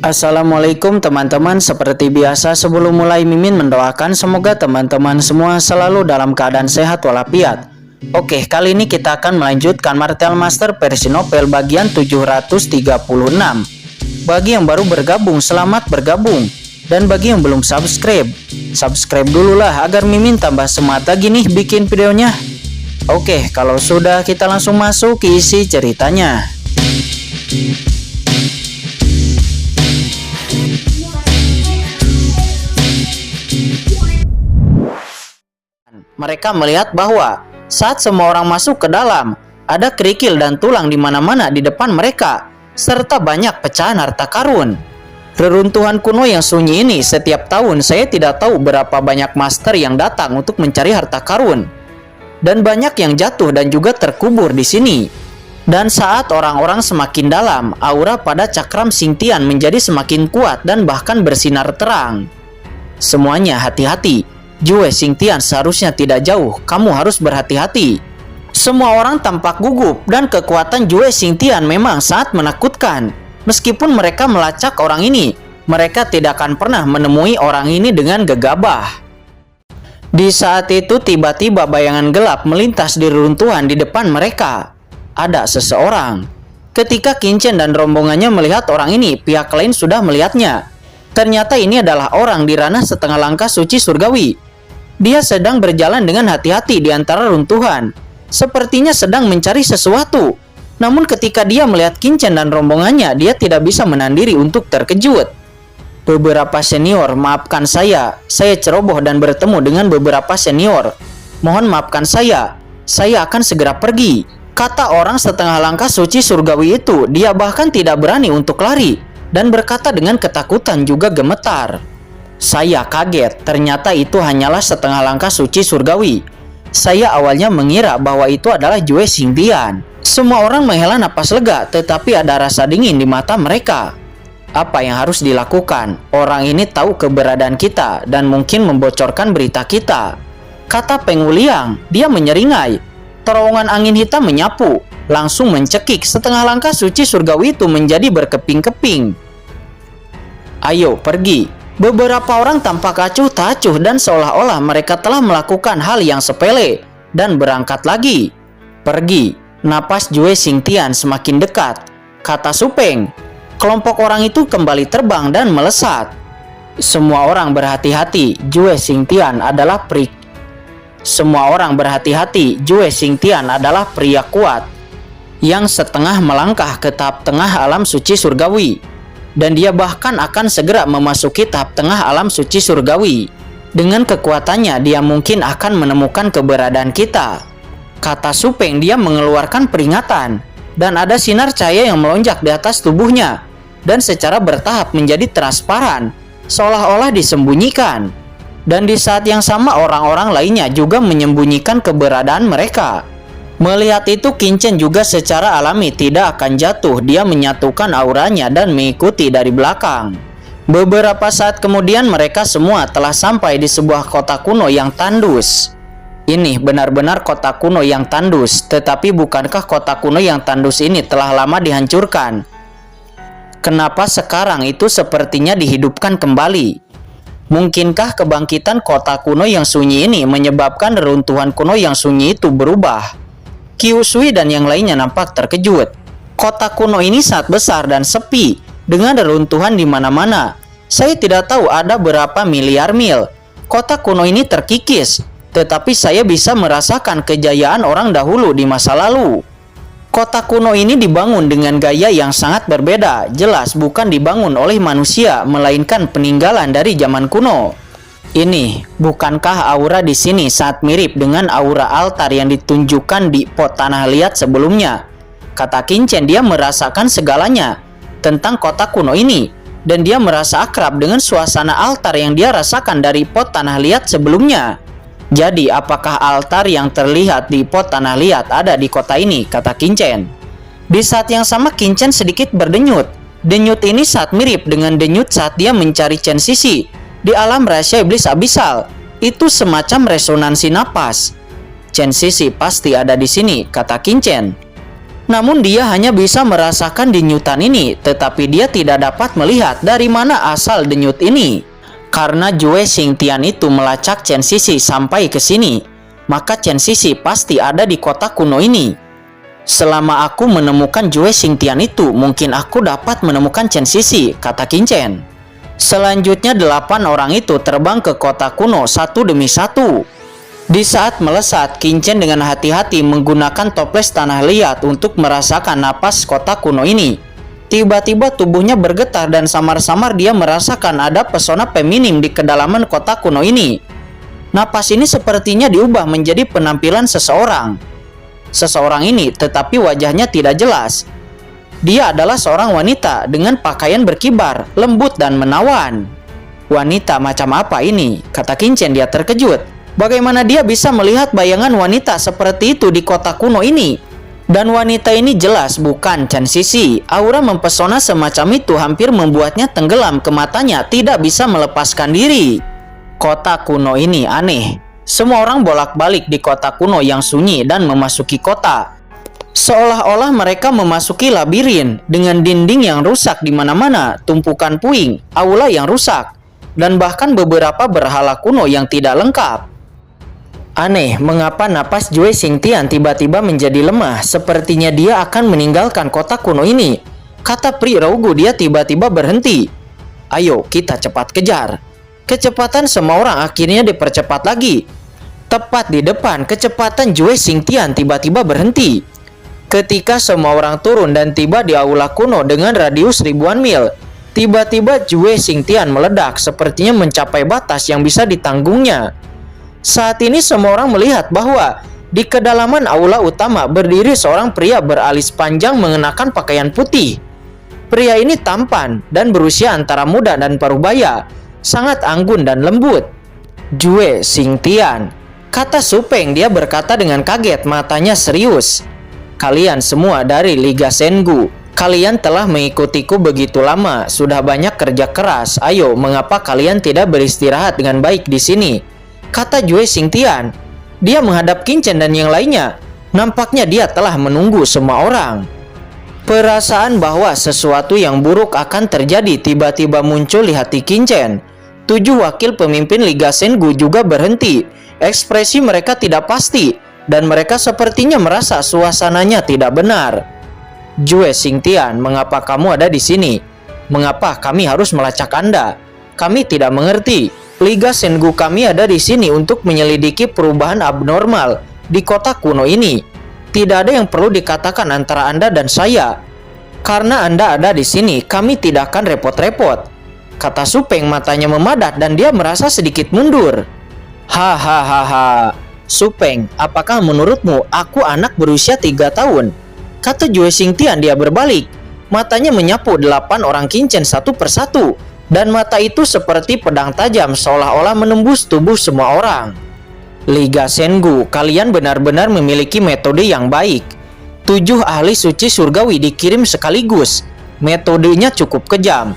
Assalamualaikum teman-teman, seperti biasa sebelum mulai Mimin mendoakan semoga teman-teman semua selalu dalam keadaan sehat walafiat. Oke, kali ini kita akan melanjutkan Martial Master versi novel bagian 736. Bagi yang baru bergabung, selamat bergabung. Dan bagi yang belum subscribe dulu lah agar Mimin tambah semangat lagi nih bikin videonya. Oke, kalau sudah kita langsung masuk ke isi ceritanya. Mereka melihat bahwa saat semua orang masuk ke dalam, ada kerikil dan tulang di mana-mana di depan mereka, serta banyak pecahan harta karun. Reruntuhan kuno yang sunyi ini, setiap tahun saya tidak tahu berapa banyak master yang datang untuk mencari harta karun. Dan banyak yang jatuh dan juga terkubur di sini. Dan saat orang-orang semakin dalam, aura pada cakram Xingtian menjadi semakin kuat dan bahkan bersinar terang. Semuanya hati-hati. Jue Xingtian seharusnya tidak jauh, kamu harus berhati-hati. Semua orang tampak gugup dan kekuatan Jue Xingtian memang sangat menakutkan. Meskipun mereka melacak orang ini, mereka tidak akan pernah menemui orang ini dengan gegabah. Di saat itu tiba-tiba bayangan gelap melintas di reruntuhan di depan mereka. Ada seseorang. Ketika Qin Chen dan rombongannya melihat orang ini, pihak lain sudah melihatnya. Ternyata ini adalah orang di ranah setengah langkah suci surgawi. Dia sedang berjalan dengan hati-hati di antara runtuhan. Sepertinya sedang mencari sesuatu. Namun ketika dia melihat Qin Chen dan rombongannya, dia tidak bisa menandiri untuk terkejut. Beberapa senior, maafkan saya ceroboh dan bertemu dengan beberapa senior. Mohon maafkan saya akan segera pergi. Kata orang setengah langkah suci surgawi itu. Dia bahkan tidak berani untuk lari dan berkata dengan ketakutan juga gemetar. Saya kaget, ternyata itu hanyalah setengah langkah suci surgawi. Saya awalnya mengira bahwa itu adalah Jue Xingtian. Semua orang menghela napas lega, tetapi ada rasa dingin di mata mereka. Apa yang harus dilakukan? Orang ini tahu keberadaan kita dan mungkin membocorkan berita kita. Kata Peng Wuliang, dia menyeringai. Terowongan angin hitam menyapu, langsung mencekik setengah langkah suci surgawi itu menjadi berkeping-keping. Ayo pergi. Beberapa orang tampak acuh tak acuh dan seolah-olah mereka telah melakukan hal yang sepele dan berangkat lagi. Pergi. Napas Jue Xingtian semakin dekat. Kata Su Peng. Kelompok orang itu kembali terbang dan melesat. Semua orang berhati-hati. Jue Xingtian adalah pria kuat yang setengah melangkah ke tahap tengah alam suci surgawi. Dan dia bahkan akan segera memasuki tahap tengah alam suci surgawi. Dengan kekuatannya, dia mungkin akan menemukan keberadaan kita. Kata Su Peng, dia mengeluarkan peringatan. Dan ada sinar cahaya yang melonjak di atas tubuhnya. Dan secara bertahap menjadi transparan, seolah-olah disembunyikan. Dan di saat yang sama orang-orang lainnya juga menyembunyikan keberadaan mereka. Melihat itu, Qin Chen juga secara alami tidak akan jatuh. Dia menyatukan auranya dan mengikuti dari belakang. Beberapa saat kemudian mereka semua telah sampai di sebuah kota kuno yang tandus. Ini benar-benar kota kuno yang tandus. Tetapi bukankah kota kuno yang tandus ini telah lama dihancurkan? Kenapa sekarang itu sepertinya dihidupkan kembali? Mungkinkah kebangkitan kota kuno yang sunyi ini menyebabkan reruntuhan kuno yang sunyi itu berubah? Qiu Shui dan yang lainnya nampak terkejut. Kota kuno ini sangat besar dan sepi, dengan reruntuhan di mana-mana. Saya tidak tahu ada berapa miliar mil. Kota kuno ini terkikis, tetapi saya bisa merasakan kejayaan orang dahulu di masa lalu. Kota kuno ini dibangun dengan gaya yang sangat berbeda, jelas bukan dibangun oleh manusia, melainkan peninggalan dari zaman kuno. Ini, bukankah aura di sini sangat mirip dengan aura altar yang ditunjukkan di pot tanah liat sebelumnya? Kata Qin Chen, dia merasakan segalanya tentang kota kuno ini. Dan dia merasa akrab dengan suasana altar yang dia rasakan dari pot tanah liat sebelumnya. Jadi, apakah altar yang terlihat di pot tanah liat ada di kota ini? Kata Qin Chen. Di saat yang sama Qin Chen sedikit berdenyut. Denyut ini sangat mirip dengan denyut saat dia mencari Chen Sisi di alam rahasia iblis abisal. Itu semacam resonansi napas. Chen Sisi pasti ada di sini, kata Qin Chen. Namun dia hanya bisa merasakan denyutan ini, tetapi dia tidak dapat melihat dari mana asal denyut ini. Karena Jue Xingtian itu melacak Chen Sisi sampai ke sini, maka Chen Sisi pasti ada di kota kuno ini. Selama aku menemukan Jue Xingtian itu, mungkin aku dapat menemukan Chen Sisi, kata Qin Chen. Selanjutnya 8 orang itu terbang ke kota kuno satu demi satu. Di saat melesat, Qin Chen dengan hati-hati menggunakan toples tanah liat untuk merasakan napas kota kuno ini. Tiba-tiba tubuhnya bergetar dan samar-samar dia merasakan ada pesona feminim di kedalaman kota kuno ini. Napas ini sepertinya diubah menjadi penampilan seseorang. Seseorang ini tetapi wajahnya tidak jelas. Dia adalah seorang wanita dengan pakaian berkibar, lembut dan menawan. Wanita macam apa ini? Kata Qin Chen, dia terkejut. Bagaimana dia bisa melihat bayangan wanita seperti itu di kota kuno ini? Dan wanita ini jelas bukan Chen Sisi. Aura mempesona semacam itu hampir membuatnya tenggelam ke matanya, tidak bisa melepaskan diri. Kota kuno ini aneh. Semua orang bolak-balik di kota kuno yang sunyi dan memasuki kota. Seolah-olah mereka memasuki labirin dengan dinding yang rusak di mana-mana, tumpukan puing, aula yang rusak, dan bahkan beberapa berhala kuno yang tidak lengkap. Aneh, mengapa napas Jue Xingtian tiba-tiba menjadi lemah, sepertinya dia akan meninggalkan kota kuno ini. Kata Pri Raugu, dia tiba-tiba berhenti. Ayo, kita cepat kejar. Kecepatan semua orang akhirnya dipercepat lagi. Tepat di depan, kecepatan Jue Xingtian tiba-tiba berhenti. Ketika semua orang turun dan tiba di aula kuno dengan radius ribuan mil, tiba-tiba Jue Xingtian meledak, sepertinya mencapai batas yang bisa ditanggungnya. Saat ini semua orang melihat bahwa di kedalaman aula utama berdiri seorang pria beralis panjang mengenakan pakaian putih. Pria ini tampan dan berusia antara muda dan parubaya, sangat anggun dan lembut. Jue Xingtian, kata Su Peng, dia berkata dengan kaget, matanya serius. Kalian semua dari Liga Sengu. Kalian telah mengikutiku begitu lama, sudah banyak kerja keras. Ayo, mengapa kalian tidak beristirahat dengan baik di sini? Kata Jue Xingtian. Dia menghadap Qin Chen dan yang lainnya. Nampaknya dia telah menunggu semua orang. Perasaan bahwa sesuatu yang buruk akan terjadi tiba-tiba muncul di hati Qin Chen. 7 wakil pemimpin Liga Sengu juga berhenti. Ekspresi mereka tidak pasti, dan mereka sepertinya merasa suasananya tidak benar. Jue Xingtian, mengapa kamu ada di sini? Mengapa kami harus melacak Anda? Kami tidak mengerti. Liga Sengu kami ada di sini untuk menyelidiki perubahan abnormal di kota kuno ini. Tidak ada yang perlu dikatakan antara Anda dan saya. Karena Anda ada di sini, kami tidak akan repot-repot. Kata Su Peng, matanya memadat dan dia merasa sedikit mundur. Hahaha. Su Peng, apakah menurutmu aku anak berusia 3 tahun? Kata Jue Xingtian, dia berbalik. Matanya menyapu 8 orang Qin Chen satu persatu. Dan mata itu seperti pedang tajam seolah-olah menembus tubuh semua orang. Liga Sengu, kalian benar-benar memiliki metode yang baik. 7 ahli suci surgawi dikirim sekaligus. Metodenya cukup kejam.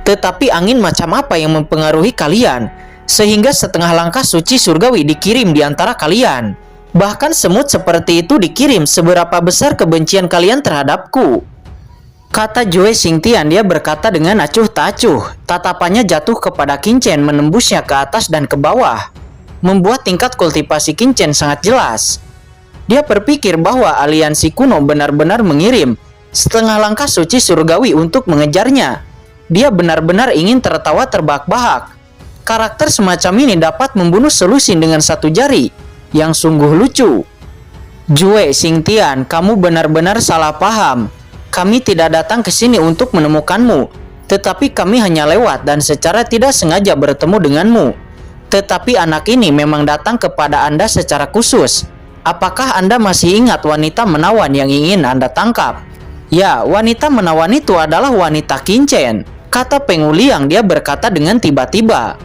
Tetapi angin macam apa yang mempengaruhi kalian? Sehingga setengah langkah suci surgawi dikirim di antara kalian. Bahkan semut seperti itu dikirim. Seberapa besar kebencian kalian terhadapku? Kata Jue Xingtian, dia berkata dengan acuh tak acuh. Tatapannya jatuh kepada Qin Chen, menembusnya ke atas dan ke bawah, membuat tingkat kultivasi Qin Chen sangat jelas. Dia berpikir bahwa aliansi kuno benar-benar mengirim setengah langkah suci surgawi untuk mengejarnya. Dia benar-benar ingin tertawa terbahak-bahak. Karakter semacam ini dapat membunuh selusin dengan 1 jari, yang sungguh lucu. Jue Xingtian, kamu benar-benar salah paham. Kami tidak datang ke sini untuk menemukanmu, tetapi kami hanya lewat dan secara tidak sengaja bertemu denganmu. Tetapi anak ini memang datang kepada Anda secara khusus. Apakah Anda masih ingat wanita menawan yang ingin Anda tangkap? Ya, wanita menawan itu adalah wanita Qin Chen. Kata Peng Wuliang, dia berkata dengan tiba-tiba.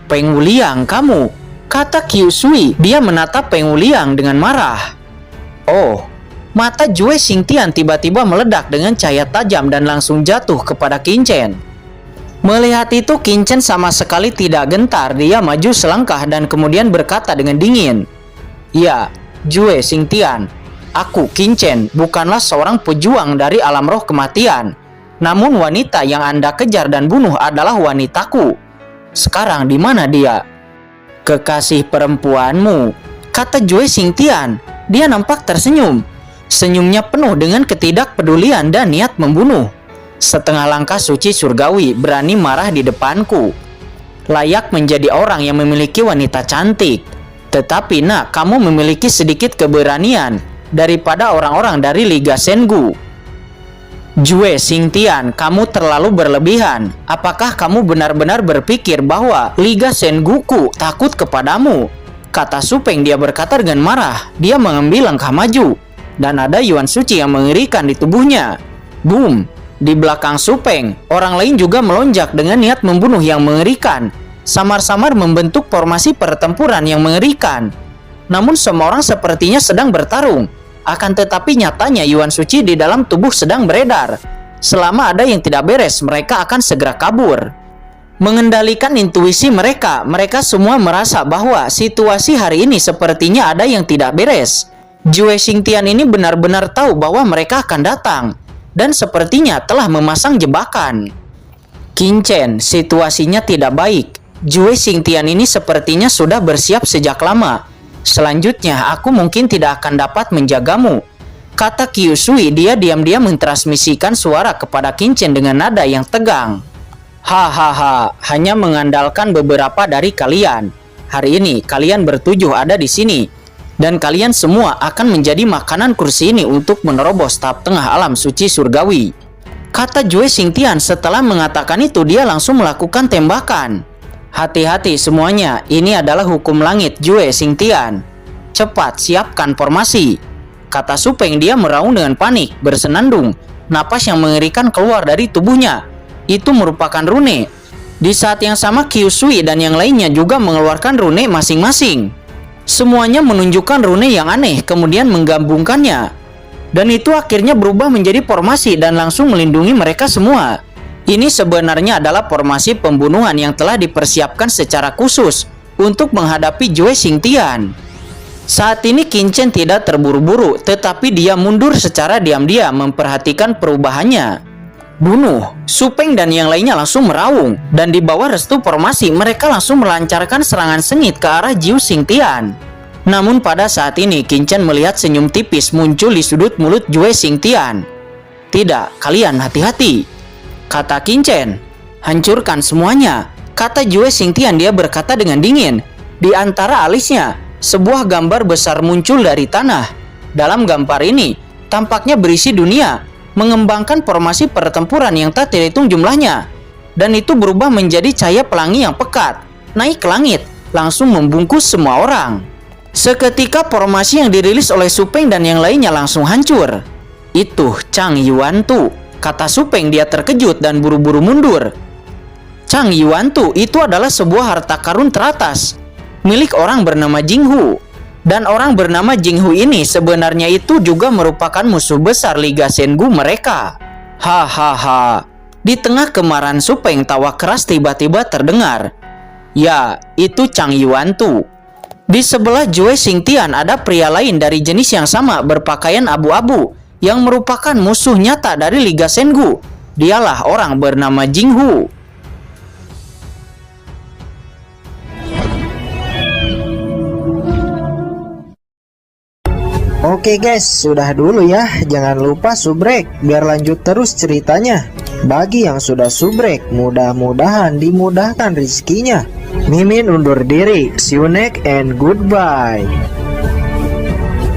Peng Wuliang, kamu? Kata Qiu Sui, dia menatap Peng Wuliang dengan marah. Oh. Mata Jue Xingtian tiba-tiba meledak dengan cahaya tajam dan langsung jatuh kepada Qin Chen. Melihat itu, Qin Chen sama sekali tidak gentar. Dia maju selangkah dan kemudian berkata dengan dingin, "Ya, Jue Xingtian, Aku, Qingchen, bukanlah seorang pejuang dari alam roh kematian. Namun wanita yang Anda kejar dan bunuh adalah wanitaku. Sekarang di mana dia?" "Kekasih perempuanmu," kata Jue Xingtian. Dia nampak tersenyum. Senyumnya penuh dengan ketidakpedulian dan niat membunuh. "Setengah langkah suci surgawi berani marah di depanku. Layak menjadi orang yang memiliki wanita cantik. Tetapi nak, kamu memiliki sedikit keberanian daripada orang-orang dari Liga Sengu." "Jue Xingtian, kamu terlalu berlebihan. Apakah kamu benar-benar berpikir bahwa Liga Senguku takut kepadamu?" kata Su Peng. Dia berkata dengan marah. Dia mengambil langkah maju. Dan ada Yuan Suci yang mengerikan di tubuhnya. Boom! Di belakang Su Peng, orang lain juga melonjak dengan niat membunuh yang mengerikan. Samar-samar membentuk formasi pertempuran yang mengerikan. Namun semua orang sepertinya sedang bertarung. Akan tetapi nyatanya Yuan Suci di dalam tubuh sedang beredar. Selama ada yang tidak beres, mereka akan segera kabur. Mengendalikan intuisi mereka, mereka semua merasa bahwa situasi hari ini sepertinya ada yang tidak beres. Jue Xingtian ini benar-benar tahu bahwa mereka akan datang, dan sepertinya telah memasang jebakan. "Qingchen, situasinya tidak baik. Jue Xingtian ini sepertinya sudah bersiap sejak lama. Selanjutnya, aku mungkin tidak akan dapat menjagamu," kata Qiu Sui. Dia diam-diam mentransmisikan suara kepada Qingchen dengan nada yang tegang. "Hahaha, hanya mengandalkan beberapa dari kalian. Hari ini, kalian bertujuh ada di sini. Dan kalian semua akan menjadi makanan kursi ini untuk menerobos tahap tengah alam suci surgawi," kata Jue Xingtian. Setelah mengatakan itu, dia langsung melakukan tembakan. "Hati-hati semuanya, ini adalah hukum langit Jue Xingtian. Cepat siapkan formasi," kata Su Peng. Dia meraung dengan panik, bersenandung. Napas yang mengerikan keluar dari tubuhnya. Itu merupakan rune. Di saat yang sama, Qiu Sui dan yang lainnya juga mengeluarkan rune masing-masing. Semuanya menunjukkan rune yang aneh, kemudian menggabungkannya. Dan itu akhirnya berubah menjadi formasi dan langsung melindungi mereka semua. Ini sebenarnya adalah formasi pembunuhan yang telah dipersiapkan secara khusus untuk menghadapi Jue Xingtian. Saat ini Qingchen tidak terburu-buru, tetapi dia mundur secara diam-diam memperhatikan perubahannya. "Bunuh!" Su Peng dan yang lainnya langsung meraung, dan di bawah restu formasi mereka langsung melancarkan serangan sengit ke arah Jue Xingtian. Namun pada saat ini Qingchen melihat senyum tipis muncul di sudut mulut Jue Xingtian. "Tidak, kalian hati-hati," kata Qingchen. "Hancurkan semuanya," kata Jue Xingtian. Dia berkata dengan dingin. Di antara alisnya, sebuah gambar besar muncul dari tanah. Dalam gambar ini, tampaknya berisi dunia, mengembangkan formasi pertempuran yang tak terhitung jumlahnya. Dan itu berubah menjadi cahaya pelangi yang pekat, naik ke langit, langsung membungkus semua orang. Seketika formasi yang dirilis oleh Su Peng dan yang lainnya langsung hancur. "Itu Chang Yuantu," kata Su Peng. Dia terkejut dan buru-buru mundur. Chang Yuantu itu adalah sebuah harta karun teratas, milik orang bernama Jinghu. Dan orang bernama Jinghu ini sebenarnya itu juga merupakan musuh besar Liga Sengu mereka. Hahaha. Di tengah kemarahan Su Peng, tawa keras tiba-tiba terdengar. "Ya, itu Chang Yuantu." Di sebelah Jue Xingtian ada pria lain dari jenis yang sama berpakaian abu-abu yang merupakan musuh nyata dari Liga Sengu. Dialah orang bernama Jinghu. Oke guys, sudah dulu ya. Jangan lupa subrek biar lanjut terus ceritanya. Bagi yang sudah subrek, mudah-mudahan dimudahkan rezekinya. Mimin undur diri. See you next and goodbye.